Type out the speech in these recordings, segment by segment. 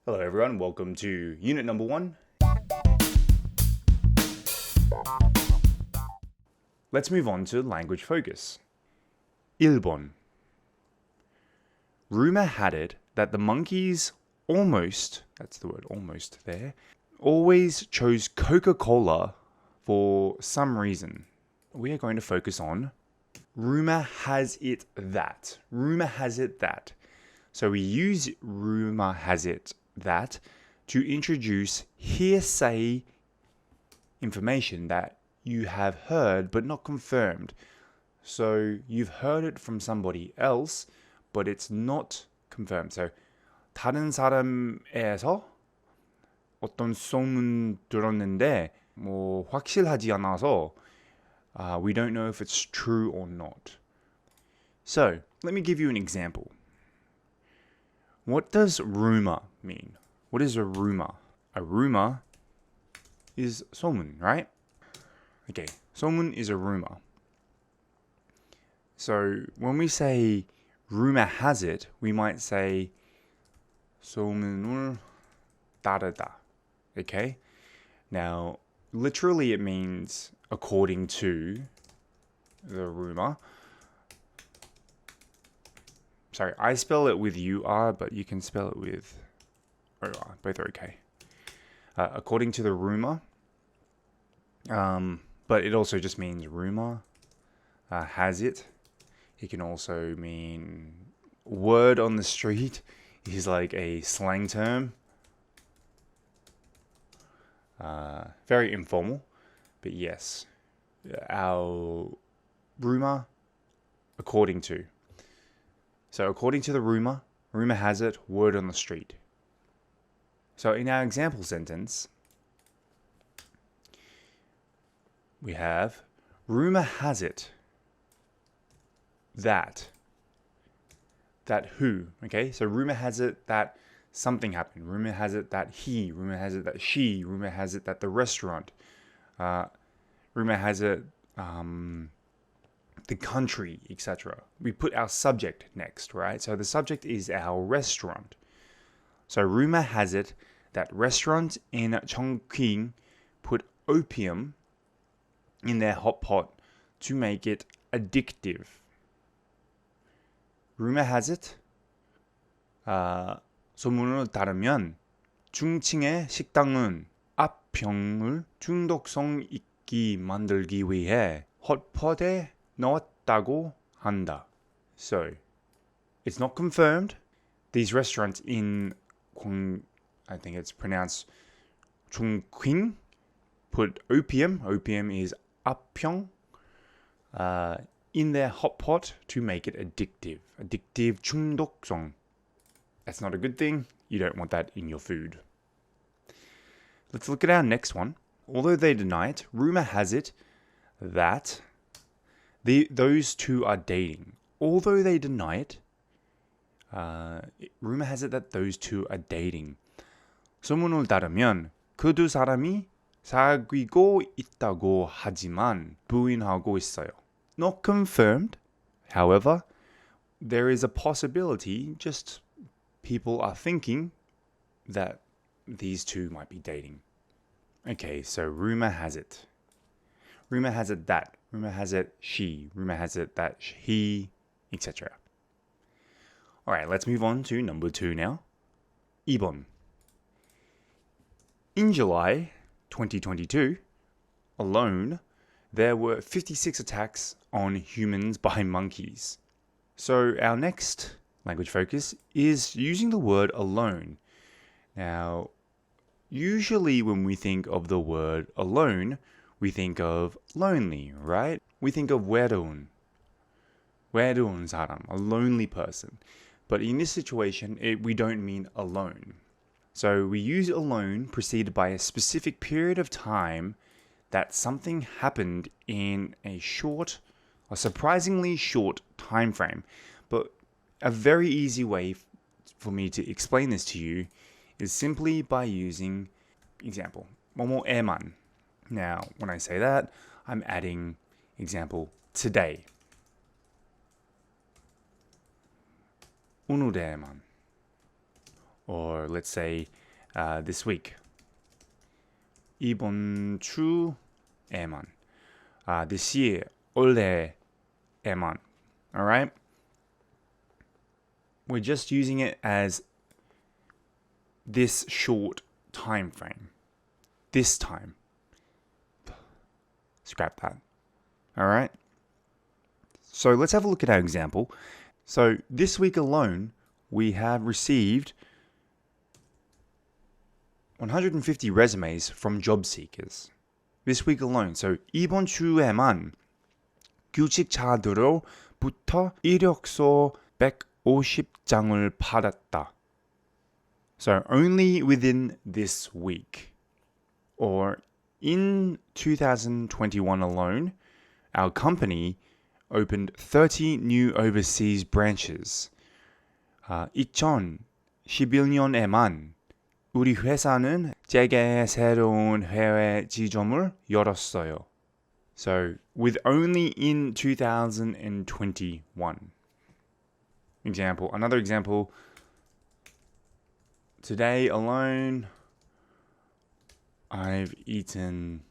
Hello everyone, welcome to unit number 1. Let's move on to language focus. 1번. Rumor had it that the monkeys almost, that's the word almost there, always chose Coca-Cola for some reason. We are going to focus on rumor has it that. Rumor has it that. So we use rumor has it that to introduce hearsay information that you have heard but not confirmed. So you've heard it from somebody else, but it's not confirmed. So 다른 사람에서 어떤 소문 들었는데 뭐 확실하지 않아서 we don't know if it's true or not. So let me give you an example. What does rumor mean? What is a rumor? A rumor is 소문, right? Okay, 소문 is a rumor. So when we say rumor has it, we might say 소문을 따르다. Okay? Now, literally it means according to the rumor. Sorry, I spell it with UR, but you can spell it with OR. Both are okay. According to the rumor. But it also just means rumor. Has it. It can also mean word on the street is like a slang term. Very informal. But yes, our rumor, according to. So according to the rumor, rumor has it, word on the street. So in our example sentence, we have rumor has it that who, okay? So rumor has it that something happened. Rumor has it that he, rumor has it that she, rumor has it that the restaurant, rumor has it the country, etc. We put our subject next, right? So the subject is our restaurant. So rumor has it that restaurants in Chongqing put opium in their hot pot to make it addictive. Rumor has it, 소문을 따르면 중층의 식당은 압병을 중독성 있게 만들기 위해 핫팟에 넣었다고 한다. So, it's not confirmed. These restaurants in I think it's pronounced Chongqing, put opium is 압병, in their hot pot to make it addictive. Addictive 중독성. That's not a good thing. You don't want that in your food. Let's look at our next one. Although they deny it, rumor has it that those two are dating. Although they deny it, rumor has it that those two are dating. 소문을 따르면 그 두 사람이 사귀고 있다고 하지만 부인하고 있어요. Not confirmed. However, there is a possibility, just people are thinking that these two might be dating. Okay, so rumor has it. Rumor has it that. Rumor has it she. Rumor has it that he, etc. Alright, let's move on to number 2 now. 2번. In July 2022, alone, there were 56 attacks on humans by monkeys. So our next language focus is using the word alone. Now, usually when we think of the word alone, we think of lonely, right? We think of 외로운 사람, a lonely person. But in this situation, we don't mean alone. So we use alone preceded by a specific period of time that something happened in a surprisingly short time frame. But a very easy way for me to explain this to you is simply by using example, 뭐뭐에만. Now, when I say that, I'm adding example today. 오늘에만. Or let's say this week. 이번 주에만. This year. 올해에만. Alright? We're just using it as this short time frame. This time. Scrap that. Alright? So let's have a look at our example. So this week alone, we have received 150 resumes from job seekers. This week alone. So 이번 주에만 교직자들로부터 이력서 150장을 받았다. So only within this week. Or in 2021 alone, our company opened 30 new overseas branches. 2011년에만 우리 회사는 세계의 새로운 해외 지점을 열었어요. So, with only in 2021. Example. Another example. Today alone, I've eaten,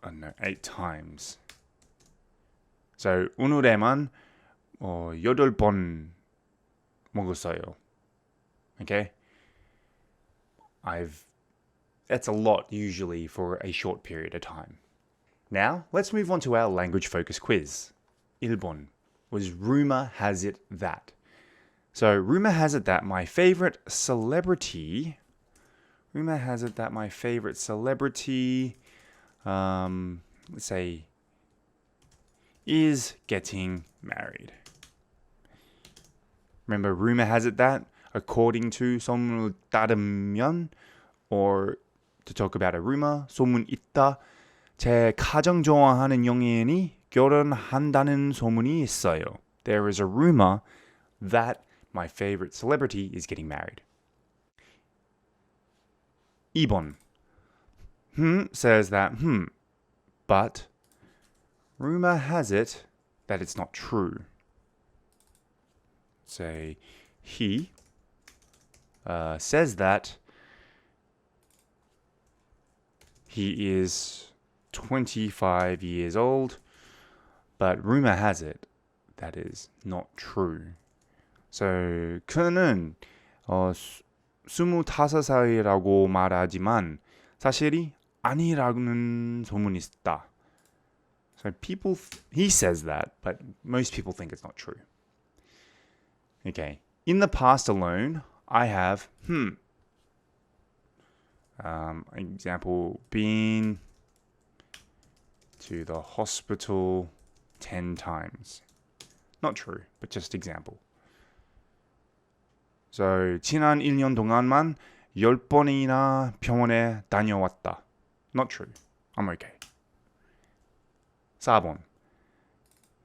8 times. So, 오늘에만 8번 먹었어요. Okay? That's a lot usually for a short period of time. Now, let's move on to our language focus quiz. 1번 was rumor has it that. So, rumor has it that my favorite celebrity, let's say, is getting married. Remember, rumor has it that, according to, 소문을 따르면, or to talk about a rumor, 소문 있다. 제 가장 좋아하는 연예인이 결혼한다는 소문이 있어요. There is a rumor that my favorite celebrity is getting married. 2번. Says that, but rumor has it that it's not true. Say, he says that he is 25 years old, but rumor has it that is not true. So, 그는 25살이라고 말하지만 사실이 아니라는 소문이 있다. So he says that, but most people think it's not true. Okay. In the past alone, I have, example, been to the hospital 10 times. Not true, but just example. So, 지난 1년 동안만 10번이나 병원에 다녀왔다. Not true. I'm okay. 4번.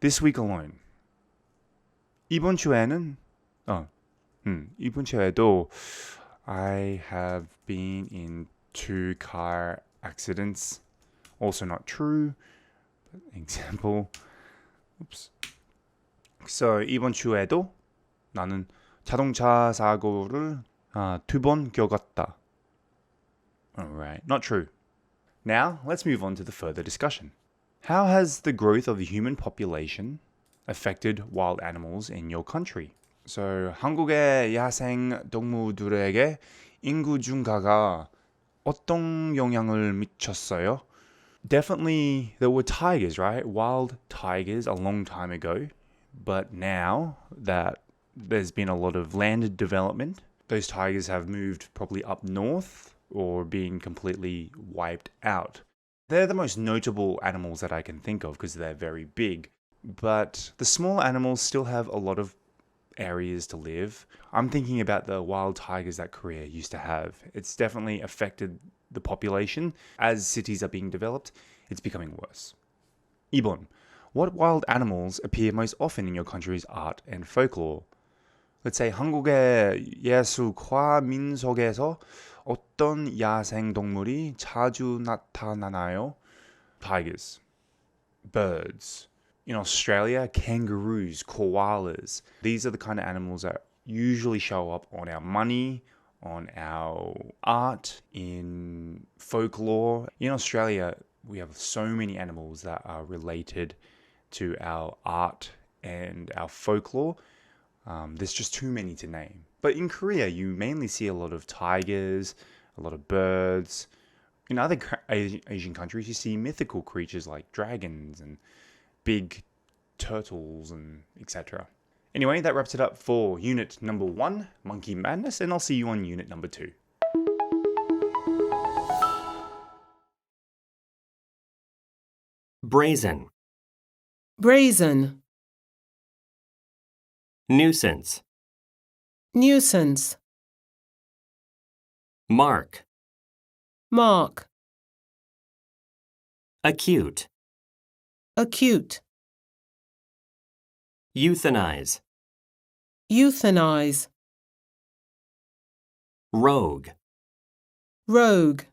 This week alone. 이번 주에는 이번 주에도 I have been in 2 car accidents. Also not true. Example. Oops. So 이번 주에도 나는 자동차 사고를 2번 겪었다. Alright, not true. Now, let's move on to the further discussion. How has the growth of the human population affected wild animals in your country? So, 한국의 야생 동물들에게 인구 증가가 어떤 영향을 미쳤어요? Definitely, there were tigers, right? Wild tigers a long time ago. But now that there's been a lot of land development, those tigers have moved probably up north or been completely wiped out. They're the most notable animals that I can think of because they're very big. But the small animals still have a lot of areas to live. I'm thinking about the wild tigers that Korea used to have. It's definitely affected the population. As cities are being developed, it's becoming worse. 2번. What wild animals appear most often in your country's art and folklore? Let's say 한국의 예술과 민속에서 어떤 야생 동물이 자주 나타나나요? Tigers, birds. In Australia, kangaroos, koalas. These are the kind of animals that usually show up on our money, on our art, in folklore. In Australia, we have so many animals that are related to our art and our folklore. There's just too many to name. But in Korea, you mainly see a lot of tigers, a lot of birds. In other Asian countries, you see mythical creatures like dragons and big turtles and etc. Anyway, that wraps it up for unit number 1, Monkey Madness, and I'll see you on unit number 2. Brazen. Brazen. Nuisance. Nuisance. Mark. Mark. Acute. Acute. Euthanize. Euthanize. Rogue. Rogue.